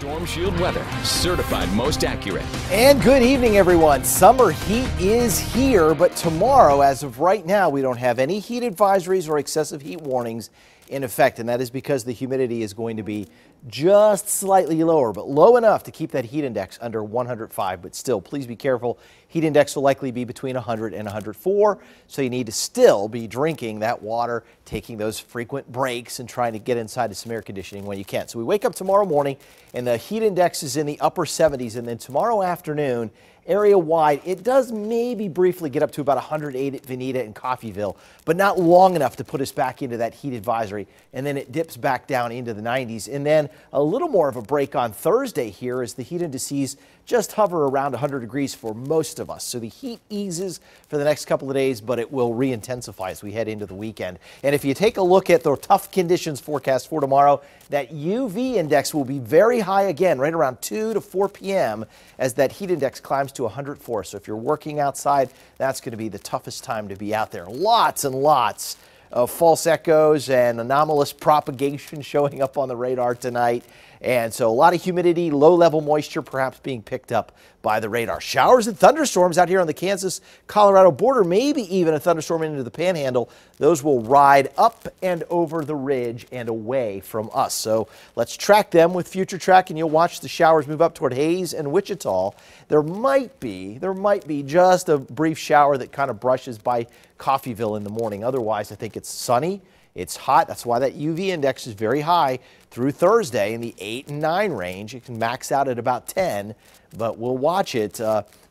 Storm Shield weather, certified most accurate. And good evening, everyone. Summer heat is here, but tomorrow, as of right now, we don't have any heat advisories or excessive heat warnings in effect, and that is because the humidity is going to be just slightly lower, but low enough to keep that heat index under 105. But still, please be careful. Heat index will likely be between 100 and 104, so you need to still be drinking that water, taking those frequent breaks, and trying to get inside of some air conditioning when you can. So we wake up tomorrow morning, and the heat index is in the upper 70s, and then tomorrow afternoon, area-wide, it does maybe briefly get up to about 108 at Veneta and Coffeyville, but not long enough to put us back into that heat advisory. And then it dips back down into the 90s. And then a little more of a break on Thursday here as the heat indices just hover around 100 degrees for most of us. So the heat eases for the next couple of days, but it will re-intensify as we head into the weekend. And if you take a look at the tough conditions forecast for tomorrow, that UV index will be very high again, right around 2 to 4 p.m. as that heat index climbs to 104. So if you're working outside, that's going to be the toughest time to be out there. Lots and lots of false echoes and anomalous propagation showing up on the radar tonight. And so a lot of humidity, low-level moisture perhaps being picked up by the radar. Showers and thunderstorms out here on the Kansas-Colorado border, maybe even a thunderstorm into the Panhandle. Those will ride up and over the ridge and away from us. So let's track them with Future Track, and you'll watch the showers move up toward Hays and Wichita. There might be just a brief shower that kind of brushes by Coffeyville in the morning. Otherwise, I think it's sunny. It's hot. That's why that UV index is very high through Thursday in the 8 and 9 range. It can max out at about 10, but we'll watch it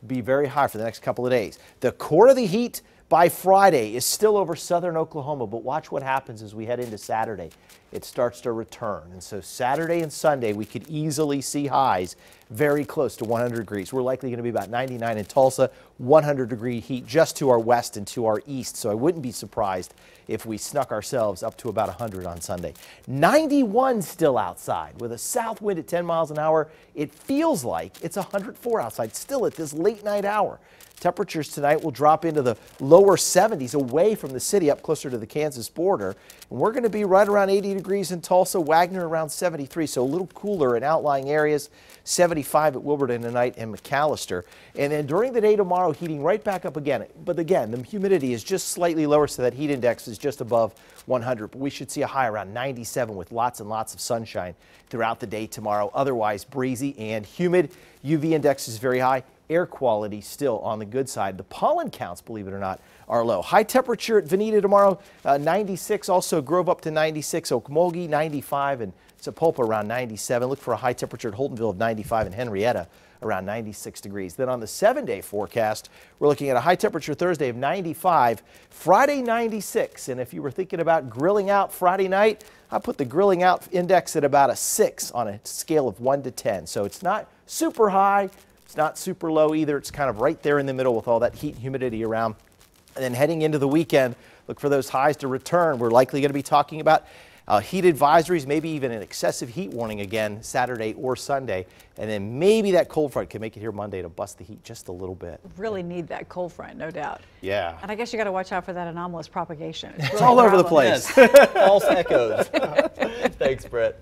be very high for the next couple of days. The core of the heat by Friday is still over southern Oklahoma, but watch what happens as we head into Saturday. It starts to return. And so Saturday and Sunday, we could easily see highs very close to 100 degrees. We're likely going to be about 99 in Tulsa, 100-degree heat just to our west and to our east. So I wouldn't be surprised if we snuck ourselves up to about 100 on Sunday. 91 still outside with a south wind at 10 miles an hour. It feels like it's 104 outside still at this late night hour. Temperatures tonight will drop into the lower 70s away from the city up closer to the Kansas border. And we're going to be right around 80 degrees in Tulsa, Wagner around 73, so a little cooler in outlying areas, 75 at Wilburton tonight and McAllister. And then during the day tomorrow, heating right back up again. But again, the humidity is just slightly lower, so that heat index is just above 100. But we should see a high around 97 with lots and lots of sunshine throughout the day tomorrow. Otherwise breezy and humid. UV index is very high. Air quality still on the good side. The pollen counts, believe it or not, are low. High temperature at Veneta tomorrow, 96. Also Grove up to 96. Okmulgee 95 and Sapulpa around 97. Look for a high temperature at Holtonville of 95 and Henrietta around 96 degrees. Then on the 7-day forecast, we're looking at a high temperature Thursday of 95, Friday 96. And if you were thinking about grilling out Friday night, I put the grilling out index at about a 6 on a scale of 1 to 10. So it's not super high. It's not super low either. It's kind of right there in the middle with all that heat and humidity around. And then heading into the weekend, look for those highs to return. We're likely going to be talking about heat advisories, maybe even an excessive heat warning again Saturday or Sunday. And then maybe that cold front can make it here Monday to bust the heat just a little bit. Really need that cold front, no doubt. Yeah. And I guess you got to watch out for that anomalous propagation. It's all over the place. Yes. False echoes. Thanks, Brett.